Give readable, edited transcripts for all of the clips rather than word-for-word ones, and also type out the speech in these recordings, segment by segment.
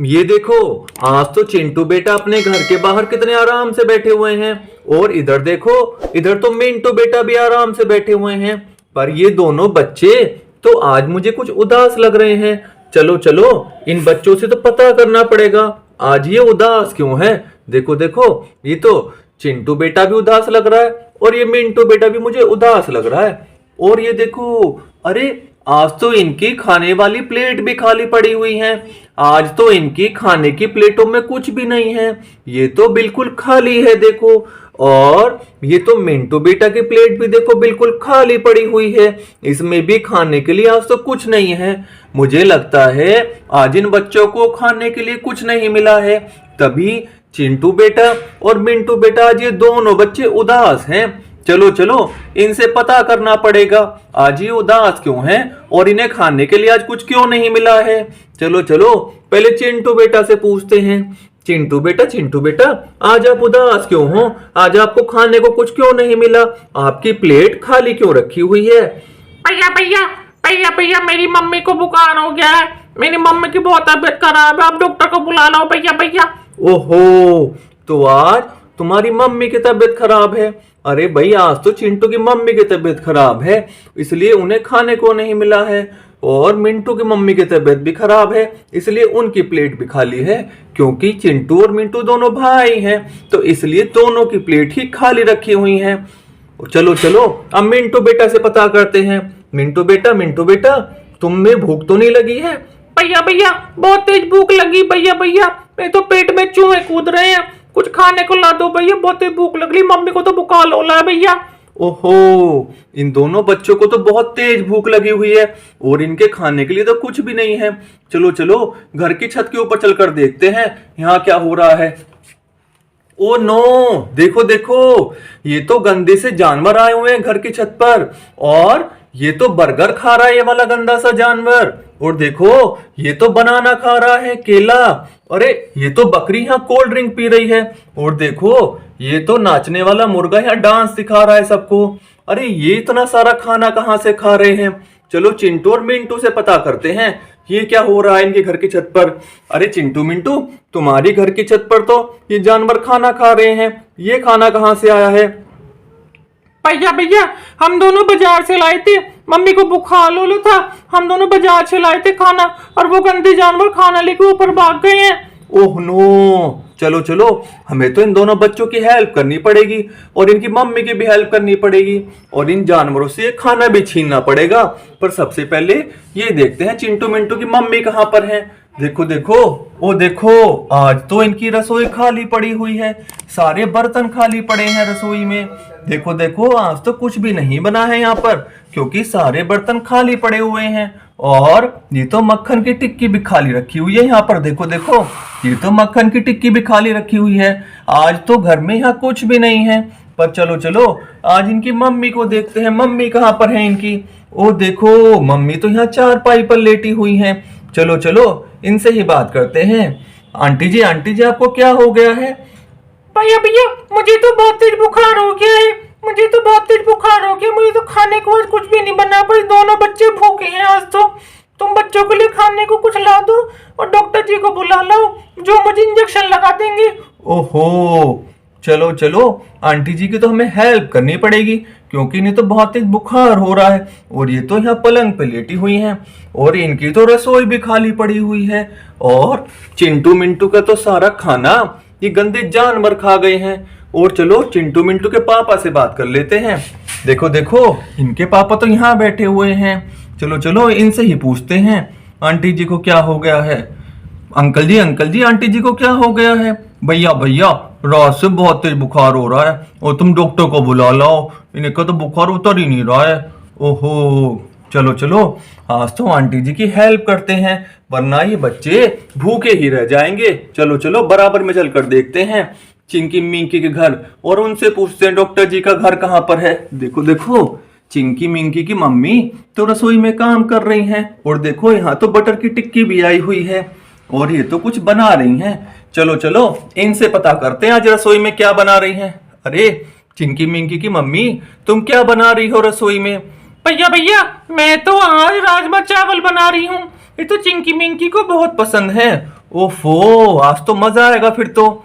ये देखो, आज तो चिंटू बेटा अपने घर के बाहर कितने आराम से बैठे हुए हैं। और इधर देखो, इधर तो मिंटू बेटा भी आराम से बैठे हुए हैं। पर ये दोनों बच्चे तो आज मुझे कुछ उदास लग रहे हैं। चलो चलो, इन बच्चों से तो पता करना पड़ेगा, आज ये उदास क्यों है। देखो देखो, ये तो चिंटू बेटा भी उदास लग रहा है और ये मिंटू बेटा भी मुझे उदास लग रहा है। और ये देखो, अरे आज तो इनकी खाने वाली प्लेट भी खाली पड़ी हुई है। आज तो इनकी खाने की प्लेटों में कुछ भी नहीं है, ये तो बिल्कुल खाली है देखो। और ये तो मिंटू बेटा की प्लेट भी देखो बिल्कुल खाली पड़ी हुई है, इसमें भी खाने के लिए आज तो कुछ नहीं है। मुझे लगता है आज इन बच्चों को खाने के लिए कुछ नहीं मिला है, तभी चिंटू बेटा और मिंटू बेटा आज ये दोनों बच्चे उदास हैं। चलो चलो, इनसे पता करना पड़ेगा आज ये उदास क्यों हैं और इन्हें खाने के लिए आज कुछ क्यों नहीं मिला है। चलो चलो, पहले चिंटू बेटा से पूछते हैं। चिंटू बेटा, आज आप उदास क्यों हो? आज आपको खाने को कुछ क्यों नहीं मिला? आपकी प्लेट खाली क्यों रखी हुई है? भैया भैया भैया भैया, मेरी मम्मी को बुखार हो गया है। मेरी मम्मी की बहुत तबीयत खराब है, आप डॉक्टर को बुला लो भैया भैया। ओहो, तो आज तुम्हारी मम्मी की तबीयत खराब है। अरे भाई, आज तो चिंटू की मम्मी की तबीयत खराब है, इसलिए उन्हें खाने को नहीं मिला है। और मिंटू की मम्मी की तबीयत भी खराब है, इसलिए उनकी प्लेट भी खाली है। क्योंकि चिंटू और मिंटू दोनों भाई हैं, तो इसलिए दोनों की प्लेट ही खाली रखी हुई हैं। चलो चलो, अब मिंटू बेटा से पता करते हैं। मिंटू बेटा, तुम्हें भूख तो नहीं लगी है? भैया भैया, बहुत तेज भूख लगी भैया भैया, मेरे तो पेट में चूहे कूद रहे हैं, कुछ खाने को ला दो भैया, बहुत तेज भूख लग रही, मम्मी को तो बुखार हो रहा है भैया। ओहो, इन दोनों बच्चों को तो बहुत तेज भूख लगी हुई है और इनके खाने के लिए तो कुछ भी नहीं है। चलो चलो, घर की छत के ऊपर चलकर देखते हैं यहाँ क्या हो रहा है। ओ नो, देखो देखो, ये तो गंदे से जानवर आए हुए हैं घर की छत पर। और ये तो बर्गर खा रहा है ये वाला गंदा सा जानवर। और देखो, ये तो बनाना खा रहा है, केला। अरे ये तो बकरी यहाँ कोल्ड ड्रिंक पी रही है। और देखो, ये तो नाचने वाला मुर्गा यहाँ डांस सिखा रहा है सबको। अरे ये इतना सारा खाना कहाँ से खा रहे हैं? चलो चिंटू और मिंटू से पता करते हैं ये क्या हो रहा है इनके घर की छत पर। अरे चिंटू मिंटू, तुम्हारी घर की छत पर तो ये जानवर खाना खा रहे हैं, ये खाना कहाँ से आया है? भैया भैया, हम दोनों बाजार से लाए थे, मम्मी को बुखार हो था, हम दोनों बाजार से लाए थे खाना, और वो गंदे जानवर खाना लेके ऊपर भाग गए हैं। ओह नो, चलो चलो, हमें तो इन दोनों बच्चों की हेल्प करनी पड़ेगी और इनकी मम्मी की भी हेल्प करनी पड़ेगी और इन जानवरों से खाना भी छीनना पड़ेगा। पर सबसे पहले ये देखते हैं चिंटू मिंटू की मम्मी कहाँ पर है। देखो देखो, ओ देखो, आज तो इनकी रसोई खाली पड़ी हुई है, सारे बर्तन खाली पड़े हैं रसोई में। देखो देखो, आज तो कुछ भी नहीं बना है यहाँ पर, क्योंकि सारे बर्तन खाली पड़े हुए हैं। और ये तो मक्खन की टिक्की भी खाली रखी हुई है यहाँ पर। देखो देखो, ये तो मक्खन की टिक्की भी खाली रखी हुई है। आज तो घर में यहाँ कुछ भी नहीं है। पर चलो चलो, आज इनकी मम्मी को देखते हैं, मम्मी कहाँ पर है इनकी। ओ देखो, मम्मी तो यहाँ चारपाई पर लेटी हुई हैं। चलो चलो, इनसे ही बात करते हैं। आंटी जी आपको क्या हो गया है? भैया भैया, मुझे तो बहुत तेज बुखार हो गया है, मुझे तो बहुत तेज बुखार हो गया, मुझे तो खाने को आज कुछ भी नहीं बना, पर दोनों बच्चे भूखे हैं आज तो। तुम बच्चों के लिए खाने को कुछ ला दो और डॉक्टर जी को बुला लो, जो मुझे इंजेक्शन लगा देंगे। ओहो, चलो चलो, आंटी जी की तो हमें हेल्प करनी पड़ेगी, क्योंकि इन्हें तो बहुत तेज बुखार हो रहा है और ये तो यहाँ पलंग पे लेटी हुई हैं और इनकी तो रसोई भी खाली पड़ी हुई है। और चिंटू मिंटू का तो सारा खाना ये गंदे जानवर खा गए हैं। और चलो चिंटू मिंटू के पापा से बात कर लेते हैं। देखो देखो, इनके पापा तो यहाँ बैठे हुए हैं। चलो चलो, इनसे ही पूछते हैं आंटी जी को क्या हो गया है। अंकल जी, आंटी जी को क्या हो गया है? भैया, रात से बहुत तेज बुखार हो रहा है और तुम डॉक्टर को बुला लाओ, इन्हें का तो बुखार उतर ही नहीं रहा है। ओहो, चलो चलो, आज तो आंटी जी की हेल्प करते हैं, वरना ये बच्चे भूखे ही रह जाएंगे। चलो चलो, बराबर में चलकर देखते हैं चिंकी मिंकी के घर और उनसे पूछते हैं डॉक्टर जी का घर कहाँ पर है। देखो देखो, चिंकी मिंकी की मम्मी तो रसोई में काम कर रही हैं और देखो यहाँ तो बटर की टिक्की भी आई हुई है और ये तो कुछ बना रही हैं। चलो चलो, इनसे पता करते हैं आज रसोई में क्या बना रही हैं। अरे चिंकी मिंकी की मम्मी, तुम क्या बना रही हो रसोई में? भैया, मैं तो आज राजमा चावल बना रही हूँ, ये तो चिंकी मिंकी को बहुत पसंद है। ओफो, आज तो मजा आएगा फिर तो।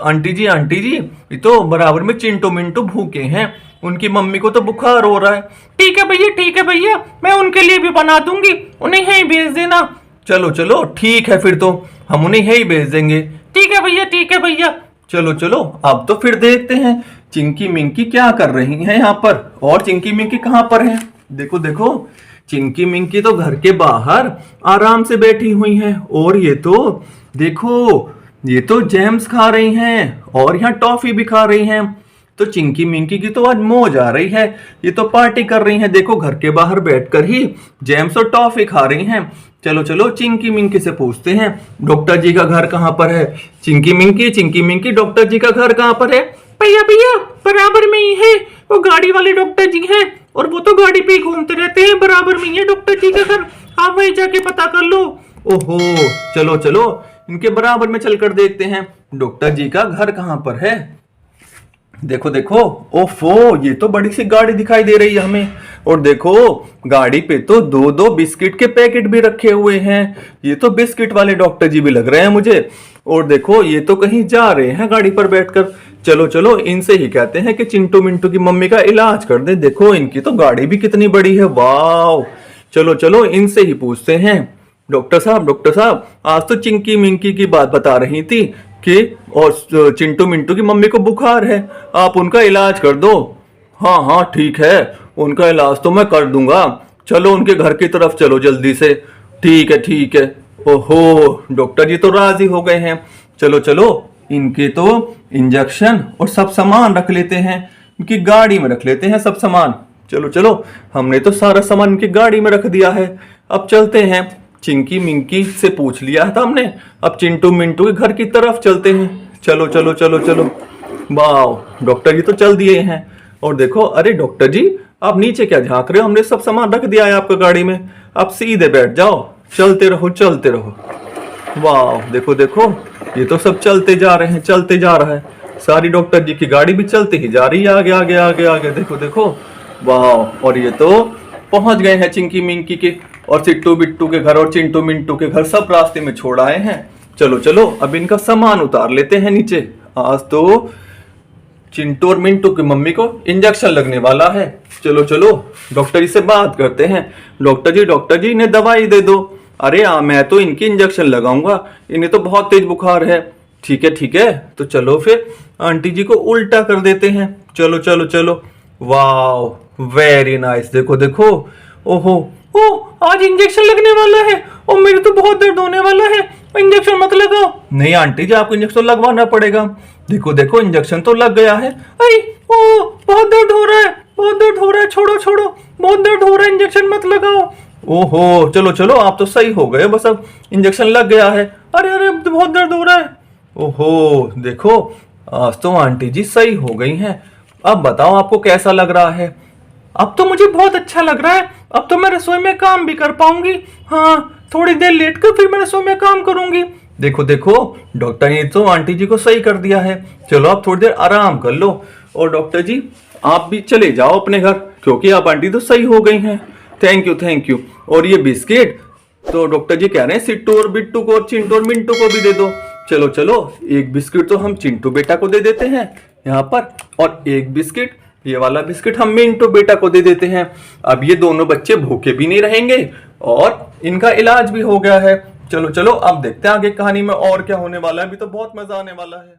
आंटी जी, ये तो बराबर में चिंटू मिंटू भूखे हैं, उनकी मम्मी को तो बुखार हो रहा है। ठीक है भैया, मैं उनके लिए भी बना दूंगी, उन्हें यहीं भेज देना। चलो चलो ठीक है, फिर तो हम उन्हें यही भेज देंगे। ठीक है भैया। चलो चलो, अब तो फिर देखते हैं चिंकी मिंकी क्या कर रही हैं यहाँ पर, और चिंकी मिंकी कहाँ पर है। देखो देखो, चिंकी मिंकी तो घर के बाहर आराम से बैठी हुई हैं, और ये तो देखो, ये तो जैम्स खा रही हैं और यहाँ टॉफी भी खा रही हैं। तो चिंकी मिंकी की तो आज मौज आ रही है, ये तो पार्टी कर रही हैं। देखो, घर के बाहर बैठकर ही जैम्स और टॉफी खा रही हैं। चलो चलो, चिंकी मिंकी से पूछते हैं डॉक्टर जी का घर कहाँ पर है। चिंकी मिंकी, डॉक्टर जी का घर कहाँ पर है। भैया बराबर में ही है, वो गाड़ी वाले डॉक्टर जी हैं, और वो तो गाड़ी पे ही घूमते रहते हैं। बराबर में ही है डॉक्टर जी का घर, आप वहीं जाके पता कर लो। ओहो, चलो चलो, इनके बराबर में चलकर देखते हैं डॉक्टर जी का घर कहाँ पर है। देखो देखो, ओफो, ये तो बड़ी सी गाड़ी दिखाई दे रही है हमें, और देखो गाड़ी पे तो दो दो बिस्किट के पैकेट भी रखे हुए हैं। ये तो बिस्किट वाले डॉक्टर जी भी लग रहे हैं मुझे। और देखो, ये तो कहीं जा रहे हैं गाड़ी पर बैठकर। चलो चलो, इनसे ही कहते हैं कि चिंटू मिंटू की मम्मी का इलाज कर दे। देखो, इनकी तो गाड़ी भी कितनी बड़ी है, वाह। चलो चलो, इनसे ही पूछते हैं। डॉक्टर साहब, आज तो चिंकी मिंकी की बात बता रही थी कि और चिंटू मिंटू की मम्मी को बुखार है, आप उनका इलाज कर दो। हाँ ठीक है, उनका इलाज तो मैं कर दूंगा। चलो उनके घर की तरफ चलो जल्दी से। ठीक है। ओहो, डॉक्टर जी तो राजी हो गए हैं। चलो चलो, इनके तो इंजेक्शन और सब सामान रख लेते हैं, इनकी गाड़ी में रख लेते हैं सब सामान। चलो चलो, हमने तो सारा सामान इनकी गाड़ी में रख दिया है। अब चलते हैं, चिंकी मिंकी से पूछ लिया था हमने, अब चिंटू मिंटू के घर की तरफ चलते हैं। चलो चलो चलो चलो, वाह, डॉक्टर जी तो चल दिए हैं। और देखो, अरे डॉक्टर जी, आप नीचे क्या झांक रहे हो, हमने सब सामान रख दिया है आपका गाड़ी में, आप सीधे बैठ जाओ, चलते रहो। वाह, देखो देखो, ये तो सब चलते जा रहा है। सारी डॉक्टर जी की गाड़ी भी चलते ही जा रही है, आगे। देखो देखो, वाह। और ये तो पहुंच गए हैं चिंकी मिंकी के और सिट्टू बिट्टू के घर और चिंटू मिंटू के घर, सब रास्ते में छोड़ आए हैं। चलो चलो, अब इनका सामान उतार लेते हैं नीचे। आज तो चिंटू और मिंटू की मम्मी को इंजेक्शन लगने वाला है। चलो चलो, डॉक्टर जी से बात करते हैं। डॉक्टर जी, इन्हें दवाई दे दो। अरे मैं तो इनकी इंजेक्शन लगाऊंगा, इन्हें तो बहुत तेज बुखार है। ठीक है, तो चलो फिर आंटी जी को उल्टा कर देते हैं। चलो। वाह, वेरी नाइस। देखो देखो, ओहो, आज इंजेक्शन लगने वाला है, और मेरे तो बहुत दर्द होने वाला है। इंजेक्शन मत लगाओ। नहीं आंटी जी, आपको इंजेक्शन लगवाना पड़ेगा। देखो देखो, इंजेक्शन तो लग गया है। अरे बहुत दर्द हो रहा है, छोड़ो, बहुत दर्द हो रहा है, इंजेक्शन मत लगाओ। ओहो, चलो, आप तो सही हो गए, बस अब इंजेक्शन लग गया है। अरे बहुत दर्द हो रहा है। ओहो, देखो, आज तो आंटी जी सही हो गई हैं। अब बताओ, आपको कैसा लग रहा है। अब तो मुझे बहुत अच्छा लग रहा है, अब तो मैं रसोई में काम भी कर पाऊंगी। हाँ, थोड़ी देर लेट कर फिर मैं रसोई में काम करूंगी। देखो देखो, डॉक्टर ने तो आंटी जी को सही कर दिया है। चलो, आप थोड़ी देर आराम कर लो, और डॉक्टर जी आप भी चले जाओ अपने घर, क्योंकि आप आंटी तो सही हो गई हैं। Thank you. और ये बिस्किट तो डॉक्टर जी कह रहे हैं सिट्टू और बिट्टू को और चिंटू और मिंटू को भी दे दो। चलो, एक बिस्किट तो हम चिंटू बेटा को दे देते हैं यहाँ पर, और एक बिस्किट, ये वाला बिस्किट हम मिंटू बेटा को दे देते हैं। अब ये दोनों बच्चे भूखे भी नहीं रहेंगे और इनका इलाज भी हो गया है। चलो, अब देखते हैं आगे कहानी में और क्या होने वाला है। अभी तो बहुत मजा आने वाला है।